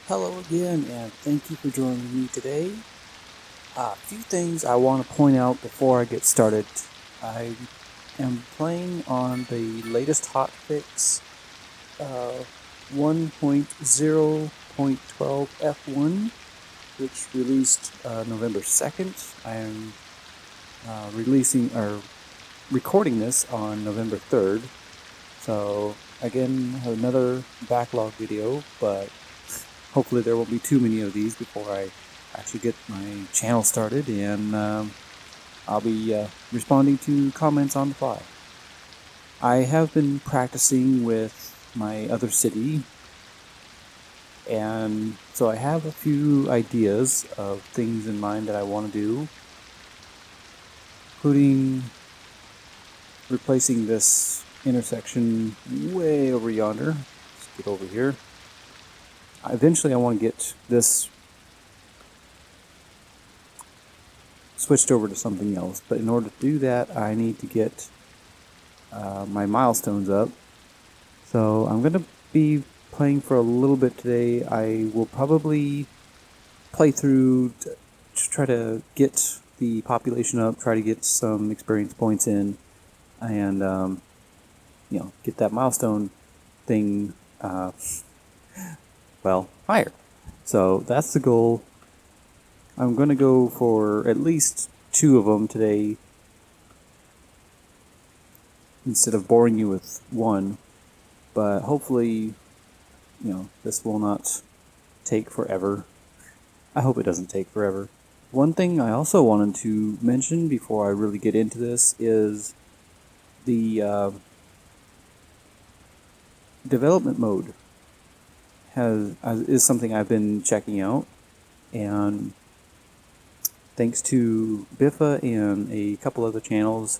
Hello again, and thank you for joining me today. A few things I want to point out before I get started. I am playing on the latest hotfix, 1.0.12 F1, which released November 2nd. I am recording this on November 3rd. So, again, another backlog video, but hopefully there won't be too many of these before I actually get my channel started, and I'll be responding to comments on the fly. I have been practicing with my other city, and so I have a few ideas of things in mind that I want to do, including replacing this intersection way over yonder. Let's get over here. Eventually I want to get this switched over to something else, but in order to do that I need to get my milestones up. So I'm going to be playing for a little bit today. I will probably play through to try to get the population up, try to get some experience points in, and get that milestone thing higher. So that's the goal. I'm going to go for at least 2 of them today instead of boring you with one, but hopefully, this will not take forever. I hope it doesn't take forever. One thing I also wanted to mention before I really get into this is the development mode is something I've been checking out, and thanks to Biffa and a couple other channels,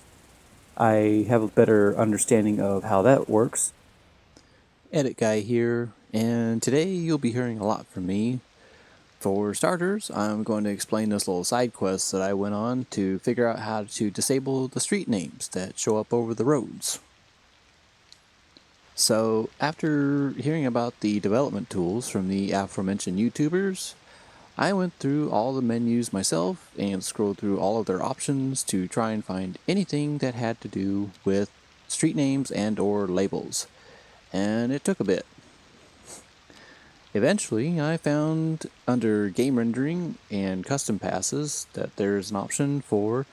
I have a better understanding of how that works. Edit Guy here, and today you'll be hearing a lot from me. For starters, I'm going to explain this little side quest that I went on to figure out how to disable the street names that show up over the roads. So, after hearing about the development tools from the aforementioned YouTubers, I went through all the menus myself and scrolled through all of their options to try and find anything that had to do with street names and or labels, and it took a bit. Eventually, I found under game rendering and custom passes that there's an option for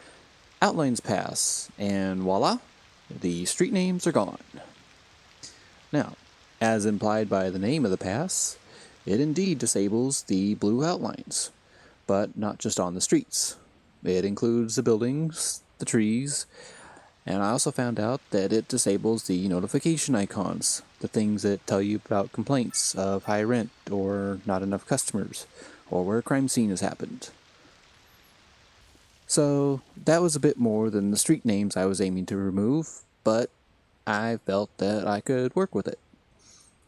outlines pass, and voila, the street names are gone. Now, as implied by the name of the pass, it indeed disables the blue outlines, but not just on the streets. It includes the buildings, the trees, and I also found out that it disables the notification icons, the things that tell you about complaints of high rent or not enough customers, or where a crime scene has happened. So that was a bit more than the street names I was aiming to remove, but I felt that I could work with it.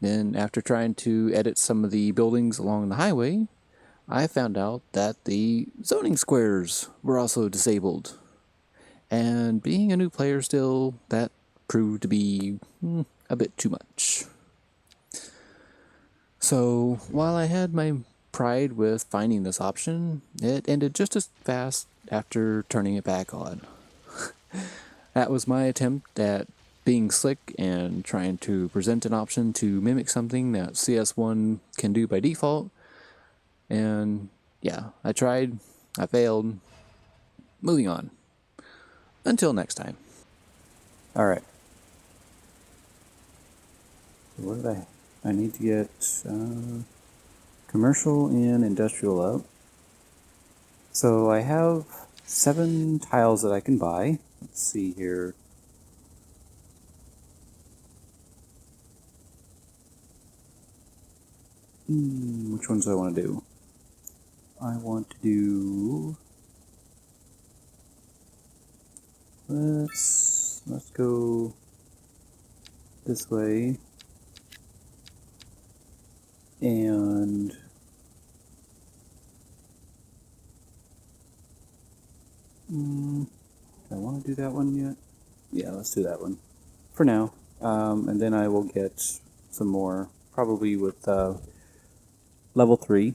Then after trying to edit some of the buildings along the highway, I found out that the zoning squares were also disabled. And being a new player still, that proved to be a bit too much. So, while I had my pride with finding this option, it ended just as fast after turning it back on. That was my attempt at being slick and trying to present an option to mimic something that CS1 can do by default. And yeah, I tried, I failed. Moving on. Until next time. Alright. What did I need to get commercial and industrial up. So I have 7 tiles that I can buy. Let's see here. Which ones do I want to do? I want to do... Let's go this way. And do I want to do that one yet? Yeah, let's do that one for now. And then I will get some more, probably with level 3.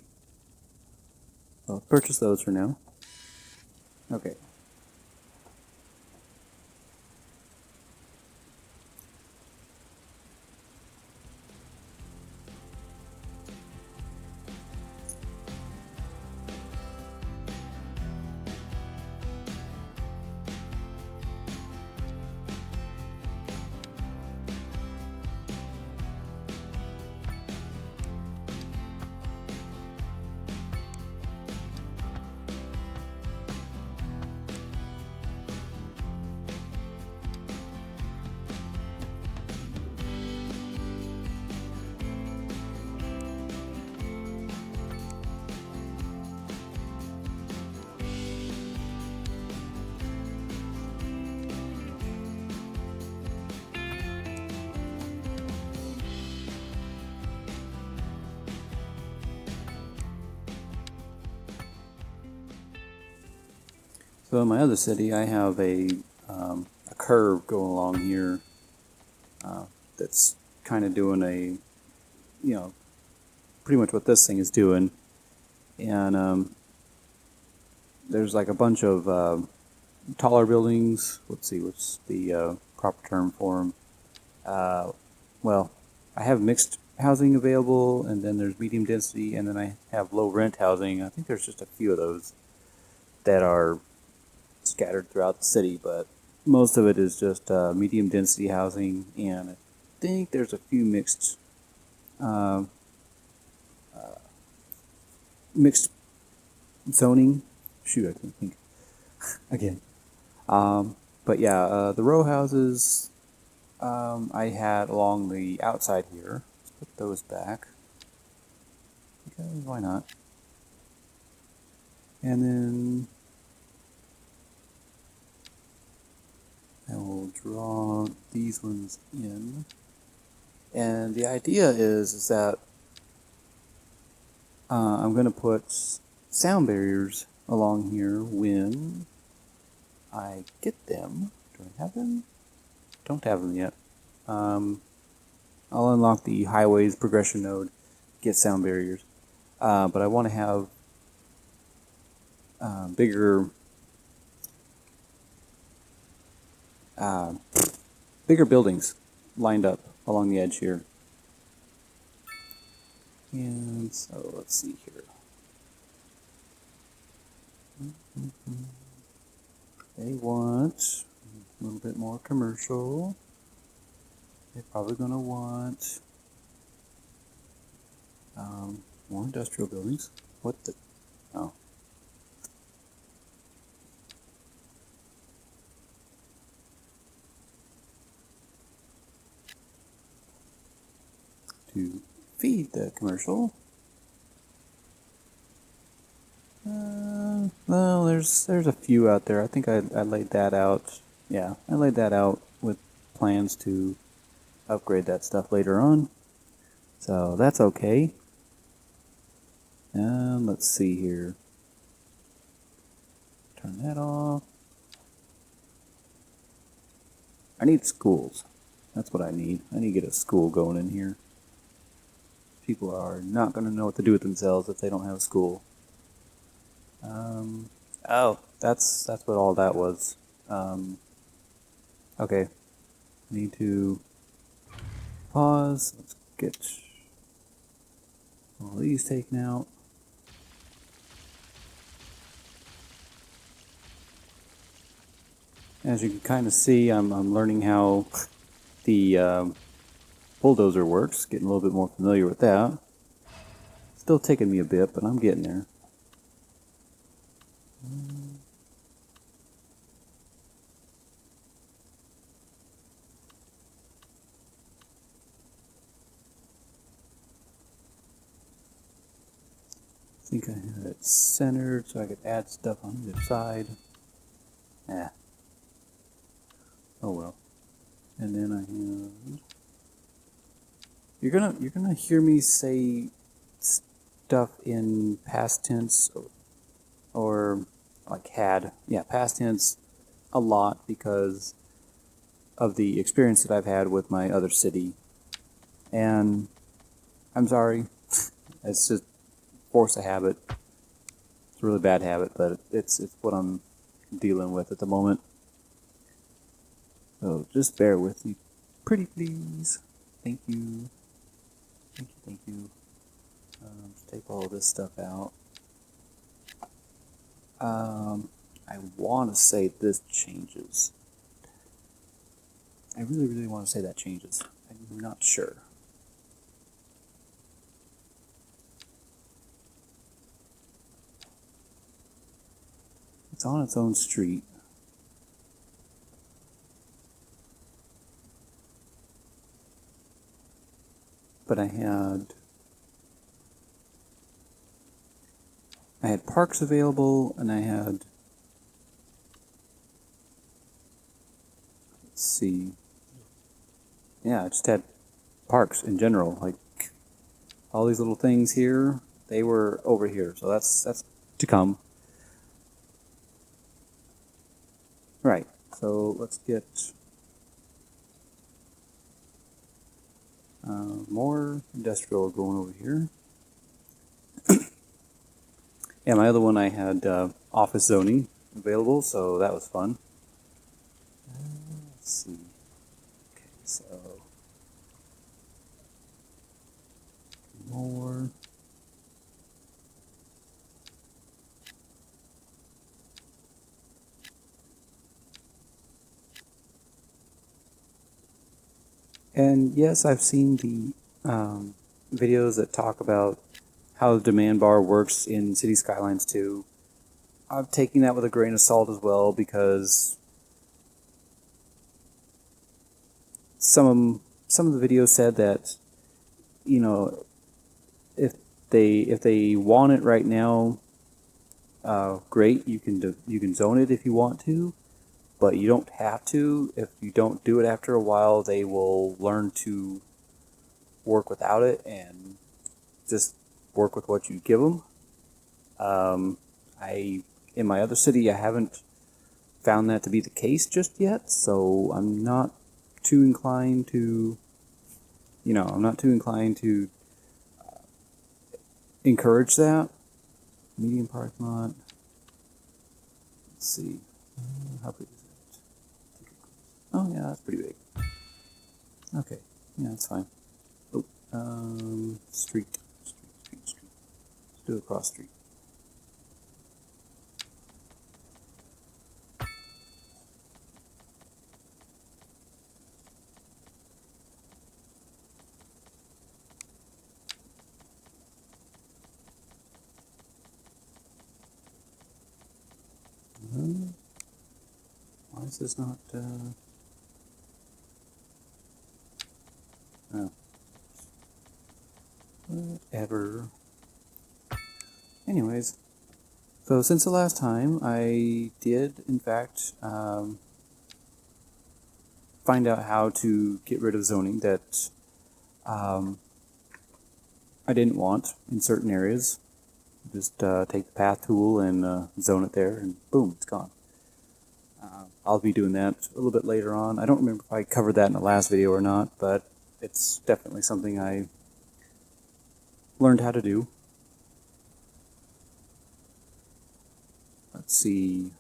I'll purchase those for now. Okay. So in my other city, I have a curve going along here that's kind of doing pretty much what this thing is doing. And there's like a bunch of taller buildings. Let's see, what's the proper term for them? Well, I have mixed housing available, and then there's medium density, and then I have low rent housing. I think there's just a few of those that are scattered throughout the city, but most of it is just medium density housing, and I think there's a few mixed zoning. Shoot, I can't think again. But yeah, the row houses I had along the outside here. Let's put those back because why not? And then I will draw these ones in. And the idea is that I'm going to put sound barriers along here when I get them. Do I have them? Don't have them yet. I'll unlock the highways progression node, get sound barriers. But I want to have bigger buildings lined up along the edge here. And so let's see here. They want a little bit more commercial. They're probably going to want more industrial buildings. What the? Oh. To feed the commercial. Well, there's a few out there. I think I laid that out. Yeah, I laid that out with plans to upgrade that stuff later on. So that's okay. And let's see here. Turn that off. I need schools. That's what I need. I need to get a school going in here. People are not going to know what to do with themselves if they don't have a school. Oh, that's what all that was. Okay. Need to pause. Let's get all these taken out. As you can kind of see, I'm learning how the bulldozer works. Getting a little bit more familiar with that. Still taking me a bit, but I'm getting there. I think I had it centered so I could add stuff on either side. Oh well. And then I have. You're gonna hear me say stuff in past tense or like had. Yeah, past tense a lot because of the experience that I've had with my other city. And I'm sorry. It's just force a habit. It's a really bad habit, but it's what I'm dealing with at the moment. So just bear with me, pretty please. Thank you. Thank you, thank you. Let's take all this stuff out. I want to say this changes. I really, really want to say that changes. I'm not sure. It's on its own street. But I had parks available, and I had, let's see, yeah, I just had parks in general, like all these little things here, they were over here, so that's to come. Right, so let's get more industrial going over here. Yeah, my other one I had office zoning available, so that was fun. Let's see. Okay, so more. And yes, I've seen the videos that talk about how the demand bar works in City Skylines 2. I'm taking that with a grain of salt as well, because some of the videos said that, you know, if they want it right now, great, you can zone it if you want to, but you don't have to. If you don't do it after a while, they will learn to work without it and just work with what you give them. In my other city, I haven't found that to be the case just yet, so I'm not too inclined to, encourage that. Medium parking lot. Let's see. How big is it? Oh, yeah, that's pretty big. Okay. Yeah, that's fine. Oh, street. Let's do a cross street. Why is this not, oh. Whatever. Anyways, so since the last time, I did, in fact, find out how to get rid of zoning that I didn't want in certain areas. Just take the path tool and zone it there, and boom, it's gone. I'll be doing that a little bit later on. I don't remember if I covered that in the last video or not, but it's definitely something I learned how to do. Let's see.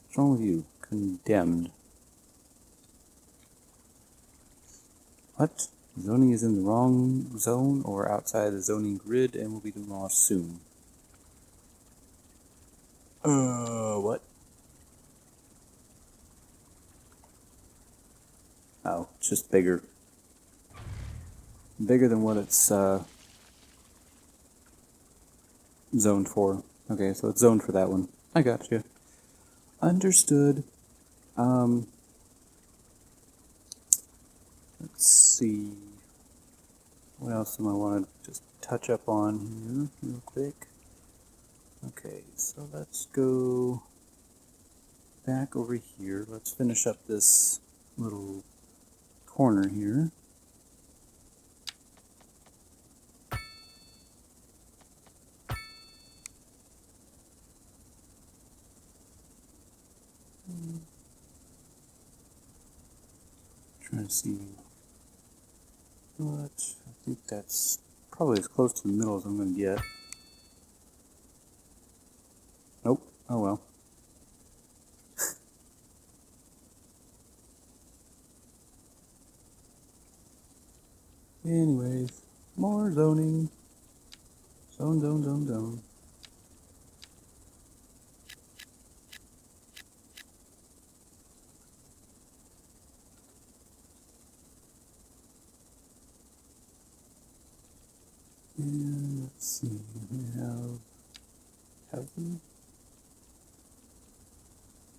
What's wrong with you? Condemned. What? Zoning is in the wrong zone or outside the zoning grid and will be demolished soon. What? Oh, it's just bigger. Bigger than what it's zoned for. Okay, so it's zoned for that one. I got you. Understood. Let's see. What else do I want to just touch up on here real quick? Okay, so let's go back over here. Let's finish up this little corner here. Trying to see what. I think that's probably as close to the middle as I'm going to get. Nope. Oh well. Anyways, more zoning. Zone, zone, zone, zone. And let's see, we have heaven,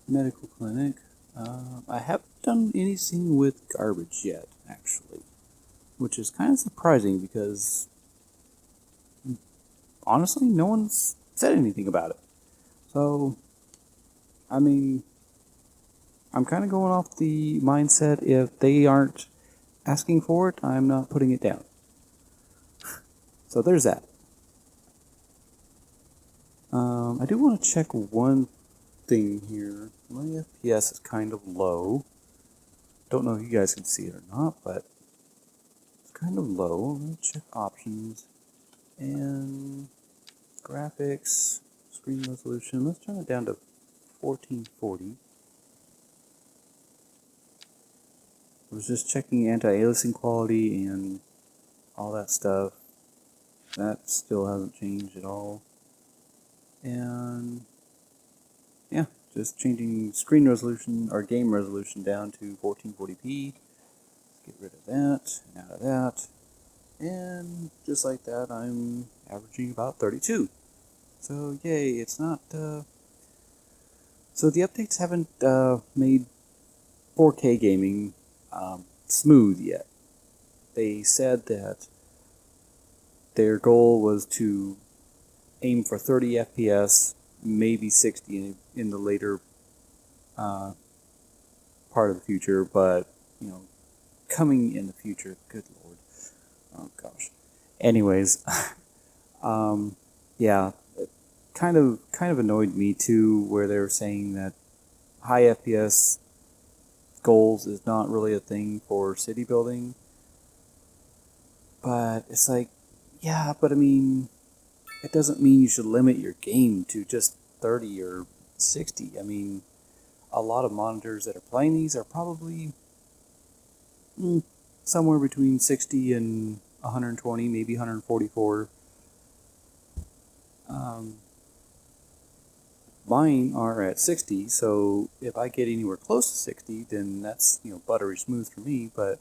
medical clinic. I haven't done anything with garbage yet, actually, which is kind of surprising because honestly, no one's said anything about it. So, I mean, I'm kind of going off the mindset if they aren't asking for it, I'm not putting it down. So there's that. I do want to check one thing here. My FPS is kind of low. Don't know if you guys can see it or not, but it's kind of low. I'm going to check options and graphics, screen resolution. Let's turn it down to 1440. I was just checking anti-aliasing quality and all that stuff. That still hasn't changed at all. And yeah, just changing screen resolution or game resolution down to 1440p. Get rid of that and out of that. And just like that, I'm averaging about 32. So yay, it's not... So the updates haven't made 4K gaming smooth yet. They said that their goal was to aim for 30 FPS, maybe 60 in the later part of the future, but, you know, coming in the future, good lord. Oh gosh. Anyways, yeah, it kind of annoyed me too, where they were saying that high FPS goals is not really a thing for city building. But it's like, yeah, but I mean, it doesn't mean you should limit your game to just 30 or 60. I mean, a lot of monitors that are playing these are probably somewhere between 60 and 120, maybe 144. Mine are at 60, so if I get anywhere close to 60, then that's, you know, buttery smooth for me. But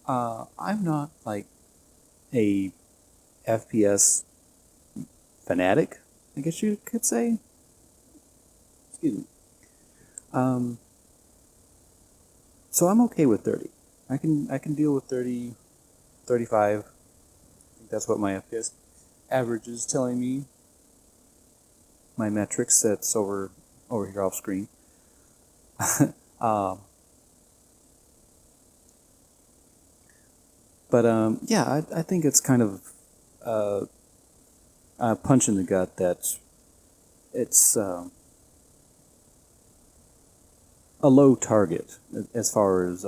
I'm not like a FPS fanatic, I guess you could say. Excuse me. So I'm okay with 30. I can deal with 30, 35. I think that's what my FPS average is telling me. My metrics that's over here off screen. um, but yeah, I think it's kind of a punch in the gut that it's a low target as far as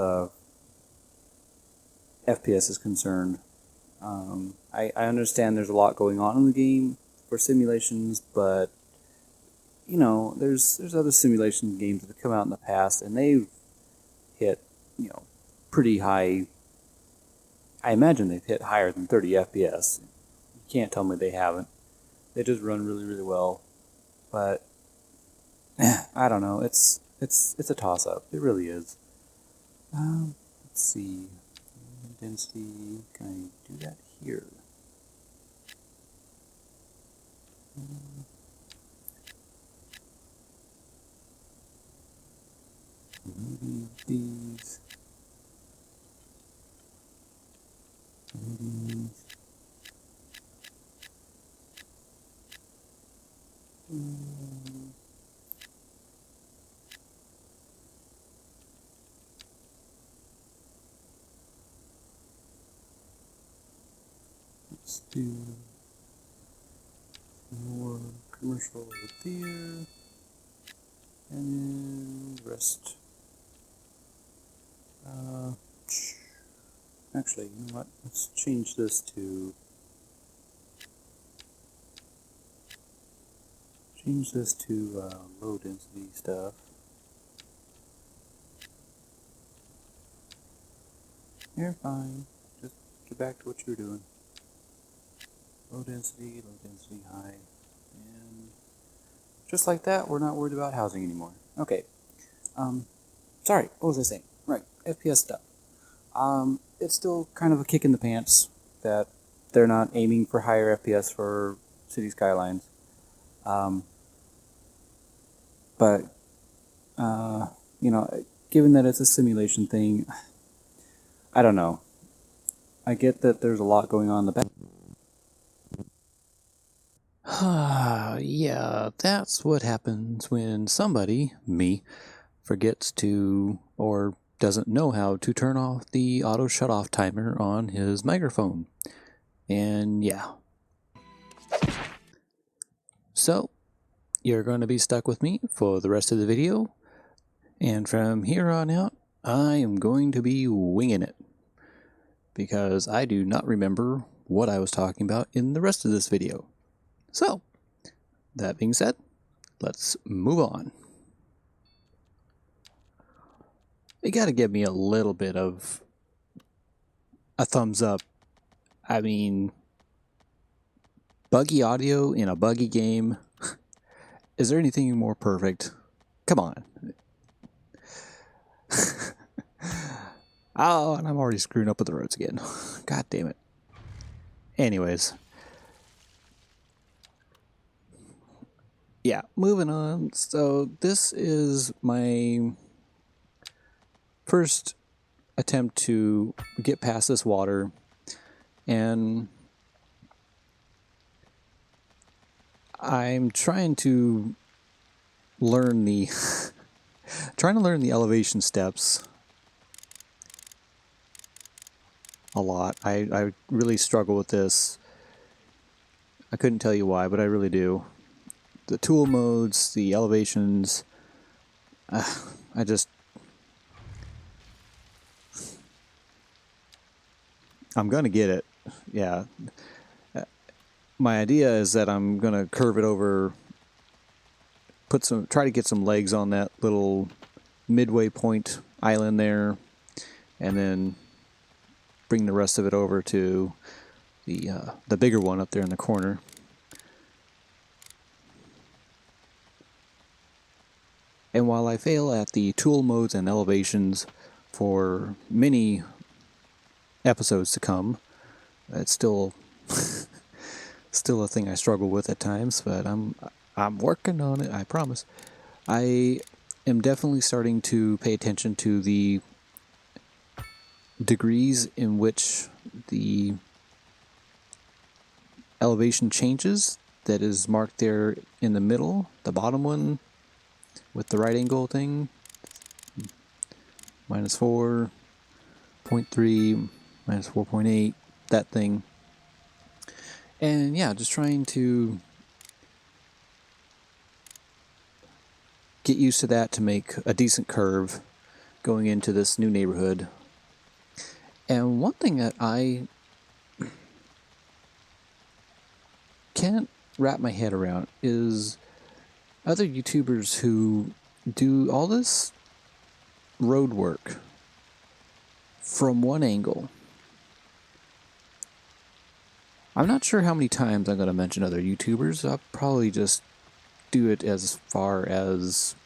FPS is concerned. I understand there's a lot going on in the game for simulations, but you know, there's other simulation games that have come out in the past, and they've hit, you know, pretty high. I imagine they've hit higher than 30 FPS. You can't tell me they haven't. They just run really, really well. But I don't know. It's a toss up. It really is. Let's see. Density. Can I do that here? Maybe these. Maybe these. Let's do more commercial over there. And then rest. Actually, you know what? Let's change this to low density stuff. You're fine. Just get back to what you were doing. Low density, high. And just like that, we're not worried about housing anymore. Okay. Sorry, what was I saying? Right, FPS stuff. It's still kind of a kick in the pants that they're not aiming for higher FPS for City Skylines. But, you know, given that it's a simulation thing, I don't know. I get that there's a lot going on in the back. Yeah, that's what happens when somebody, me, forgets to or doesn't know how to turn off the auto shut off timer on his microphone. And yeah. So, you're going to be stuck with me for the rest of the video. And from here on out, I am going to be winging it. Because I do not remember what I was talking about in the rest of this video. So, that being said, let's move on. You gotta give me a little bit of a thumbs up. I mean, buggy audio in a buggy game. Is there anything more perfect? Come on. Oh, and I'm already screwing up with the roads again. God damn it. Anyways. Yeah, moving on. So this is my first attempt to get past this water, and I'm trying to learn the elevation steps a lot. I really struggle with this. I couldn't tell you why, but I really do. The tool modes, the elevations, I just... I'm gonna get it. Yeah. My idea is that I'm gonna curve it over, try to get some legs on that little midway point island there, and then bring the rest of it over to the bigger one up there in the corner. And while I fail at the tool modes and elevations for many episodes to come, it's still still a thing I struggle with at times, but I'm working on it, I promise. I am definitely starting to pay attention to the degrees in which the elevation changes that is marked there in the middle, the bottom one with the right angle thing. -4.3, -4.8, that thing. And yeah, just trying to get used to that to make a decent curve going into this new neighborhood. And one thing that I can't wrap my head around is other YouTubers who do all this road work from one angle. I'm not sure how many times I'm going to mention other YouTubers. I'll probably just do it as far as...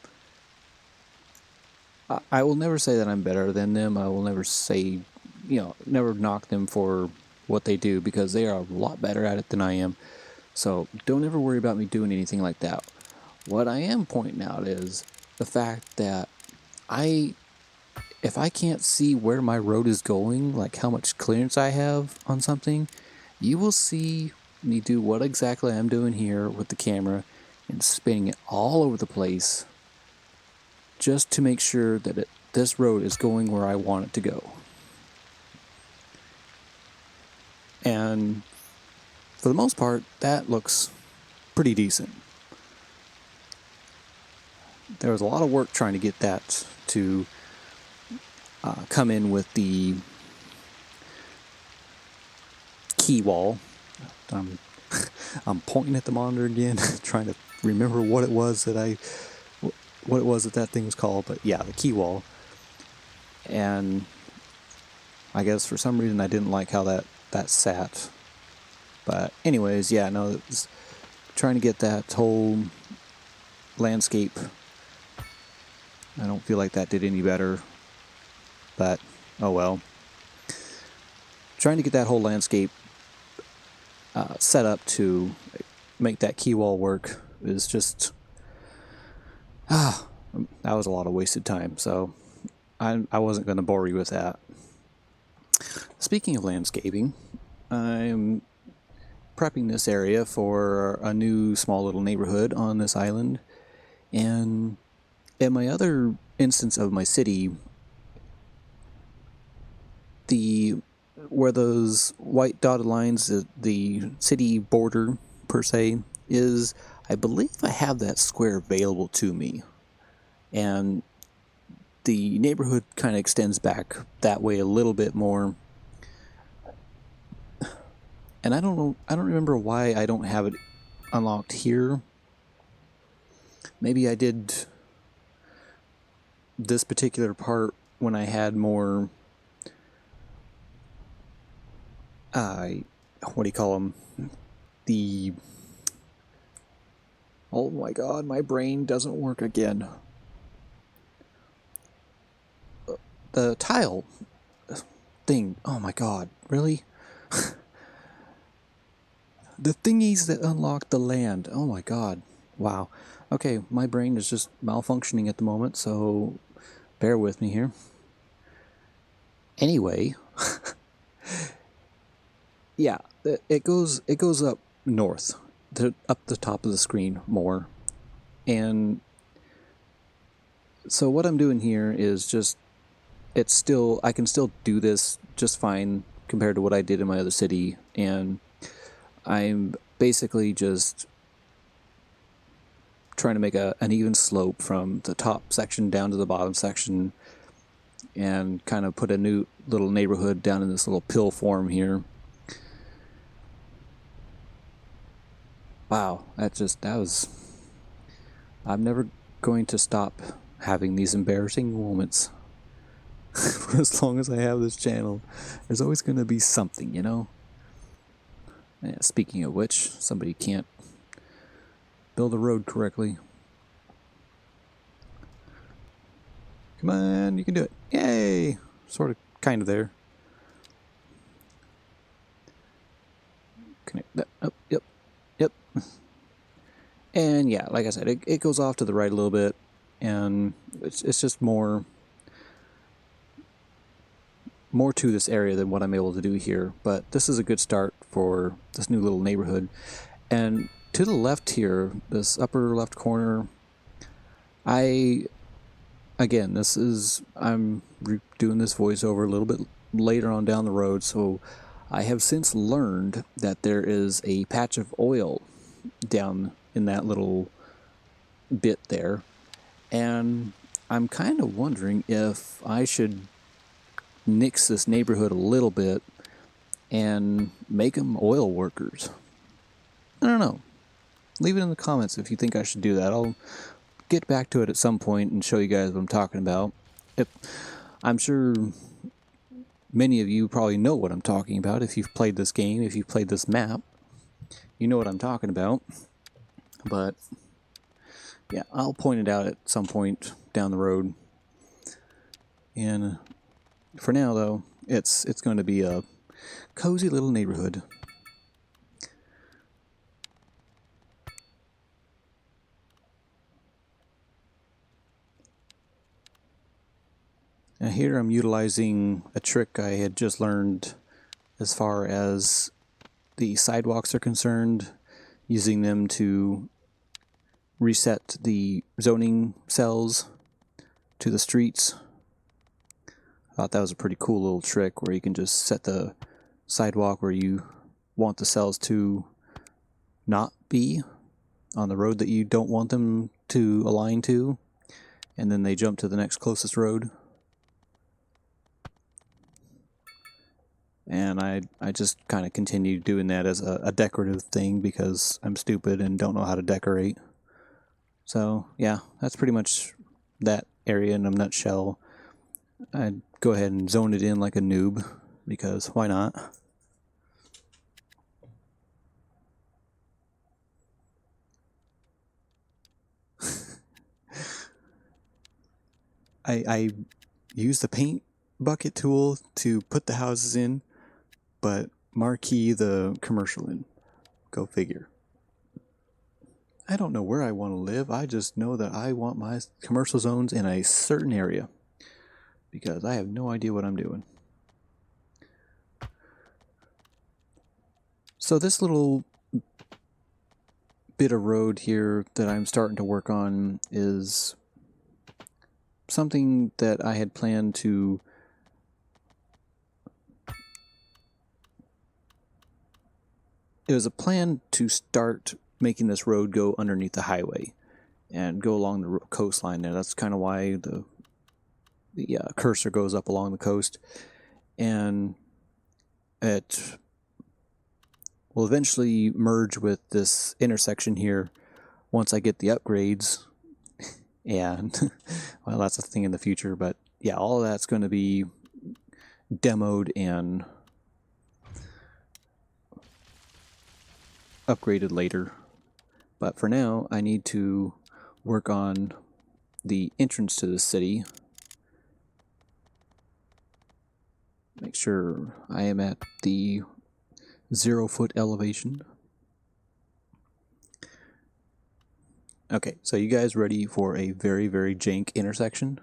I will never say that I'm better than them. I will never say, never knock them for what they do, because they are a lot better at it than I am. So don't ever worry about me doing anything like that. What I am pointing out is the fact that if I can't see where my road is going, like how much clearance I have on something, you will see me do what exactly I'm doing here with the camera and spinning it all over the place just to make sure that this road is going where I want it to go. And for the most part, that looks pretty decent. There was a lot of work trying to get that to come in with the key wall. I'm pointing at the monitor again, trying to remember what it was that that thing was called. But yeah, the key wall. And I guess for some reason I didn't like how that sat. But anyways, yeah, no, it's trying to get that whole landscape. I don't feel like that did any better. But oh well. Trying to get that whole landscape set up to make that key wall work is just that was a lot of wasted time. So I wasn't going to bore you with that. Speaking of landscaping, I'm prepping this area for a new small little neighborhood on this island. And in my other instance of my city, where those white dotted lines, the city border per se, is, I believe I have that square available to me. And the neighborhood kind of extends back that way a little bit more. And I don't remember why I don't have it unlocked here. Maybe I did this particular part when I had more what do you call them? Oh my god, my brain doesn't work again. The tile thing. Oh my god, really? The thingies that unlock the land. Oh my god. Wow. Okay, my brain is just malfunctioning at the moment, so bear with me here. Anyway, yeah, it goes up north, up the top of the screen more. And so what I'm doing here is just, I can still do this just fine compared to what I did in my other city, and I'm basically just trying to make an even slope from the top section down to the bottom section, and kind of put a new little neighborhood down in this little pill form here. Wow, I'm never going to stop having these embarrassing moments. For as long as I have this channel, there's always going to be something, you know? Yeah, speaking of which, somebody can't build a road correctly. Come on, you can do it. Yay! Sort of, kind of there. Connect that up, yep. And yeah, like I said, it goes off to the right a little bit, and it's just more to this area than what I'm able to do here. But this is a good start for this new little neighborhood. And to the left here, this upper left corner, I'm doing this voiceover a little bit later on down the road, so I have since learned that there is a patch of oil down in that little bit there, and I'm kind of wondering if I should nix this neighborhood a little bit and make them oil workers. I don't know. Leave it in the comments if you think I should do that. I'll get back to it at some point and show you guys what I'm talking about. I'm sure many of you probably know what I'm talking about. If you've played this game, if you've played this map, you know what I'm talking about. But yeah, I'll point it out at some point down the road. And for now, though, it's going to be a cozy little neighborhood. Now here I'm utilizing a trick I had just learned as far as the sidewalks are concerned, using them to reset the zoning cells to the streets. I thought that was a pretty cool little trick where you can just set the sidewalk where you want the cells to not be on the road that you don't want them to align to, and then they jump to the next closest road. And I just kind of continue doing that as a decorative thing because I'm stupid and don't know how to decorate. So yeah, that's pretty much that area in a nutshell. I'd go ahead and zone it in like a noob because why not? I use the paint bucket tool to put the houses in, but marquee the commercial in. Go figure. I don't know where I want to live. I just know that I want my commercial zones in a certain area because I have no idea what I'm doing. So this little bit of road here that I'm starting to work on is something that I had planned to it was a plan to start making this road go underneath the highway and go along the coastline there. That's kind of why the cursor goes up along the coast, and it will eventually merge with this intersection here once I get the upgrades. And well, that's a thing in the future, but yeah, all of that's going to be demoed and upgraded later. But for now, I need to work on the entrance to the city. Make sure I am at the 0-foot elevation. Okay, so you guys ready for a very, very jank intersection?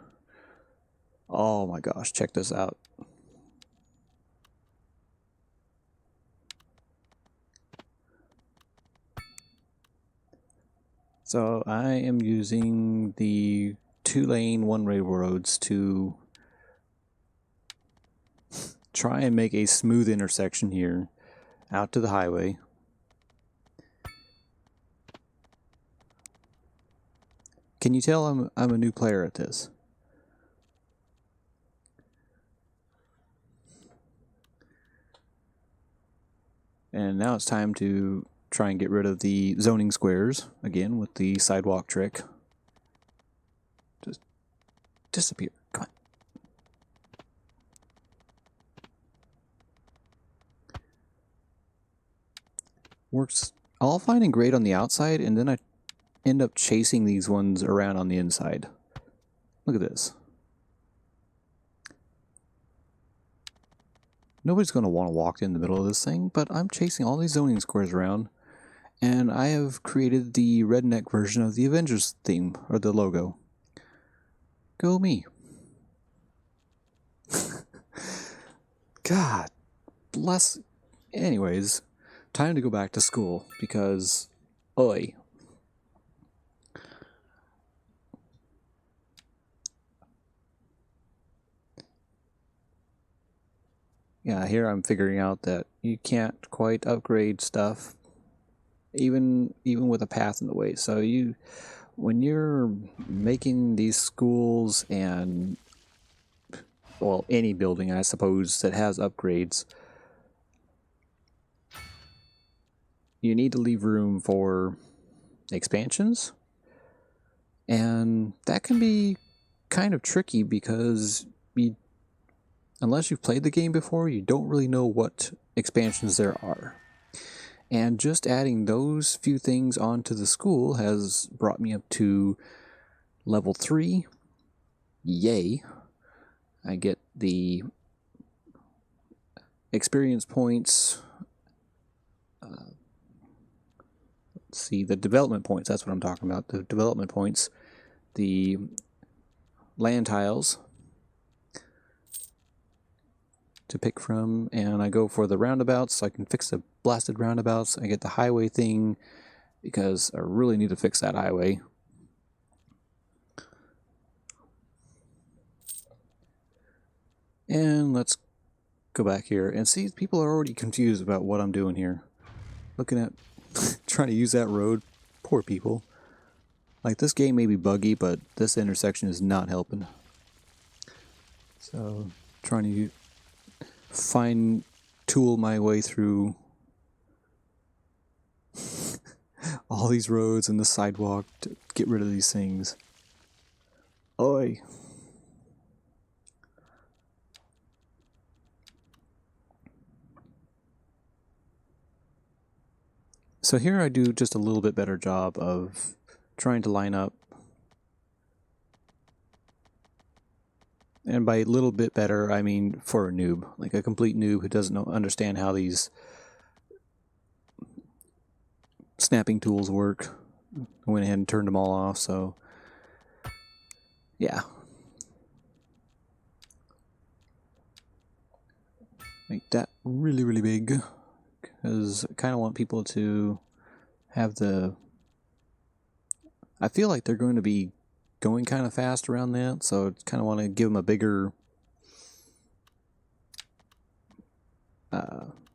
Oh my gosh, check this out. So I am using the 2-lane one-way roads to try and make a smooth intersection here out to the highway. Can you tell I'm a new player at this? And now it's time to try and get rid of the zoning squares again with the sidewalk trick. Just disappear. Come on. Works all fine and great on the outside, and then I end up chasing these ones around on the inside. Look at this. Nobody's going to want to walk in the middle of this thing, but I'm chasing all these zoning squares around, and I have created the redneck version of the Avengers theme, or the logo. Go me. God bless. Anyways, time to go back to school, because, oi. Yeah, here I'm figuring out that you can't quite upgrade stuff even with a path in the way. So when you're making these schools and well, any building I suppose that has upgrades, you need to leave room for expansions. And that can be kind of tricky because unless you've played the game before, you don't really know what expansions there are. And just adding those few things onto the school has brought me up to level 3. Yay. I get the experience points. Let's see, the development points. That's what I'm talking about. The development points. The land tiles to pick from, and I go for the roundabouts so I can fix the blasted roundabouts. I get the highway thing because I really need to fix that highway. And let's go back here and see, people are already confused about what I'm doing here. Looking at trying to use that road. Poor people. Like, this game may be buggy, but this intersection is not helping. So, trying to find tool my way through all these roads and the sidewalk to get rid of these things. Oi. So here I do just a little bit better job of trying to line up. And by a little bit better, I mean for a noob, like a complete noob who doesn't understand how these snapping tools work. I went ahead and turned them all off, so yeah. Make that really, really big, because I kind of want people to have the... I feel like they're going to be going kind of fast around that, so I kind of want to give them a bigger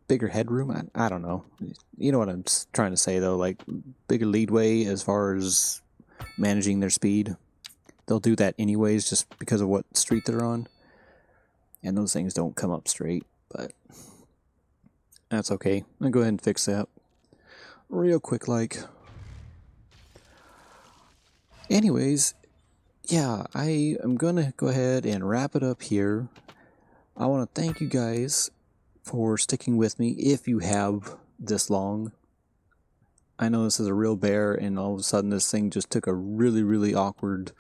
headroom. I don't know. You know what I'm trying to say, though, like bigger leadway as far as managing their speed. They'll do that anyways just because of what street they're on, and those things don't come up straight, but that's okay. I'll go ahead and fix that real quick like. Anyways, yeah, I am gonna go ahead and wrap it up here. I want to thank you guys for sticking with me if you have this long. I know this is a real bear, and all of a sudden this thing just took a really, really awkward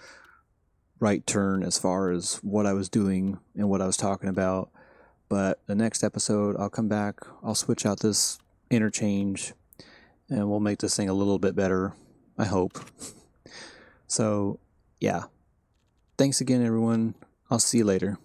right turn as far as what I was doing and what I was talking about. But the next episode, I'll come back, I'll switch out this interchange, and we'll make this thing a little bit better, I hope. So, yeah. Thanks again, everyone. I'll see you later.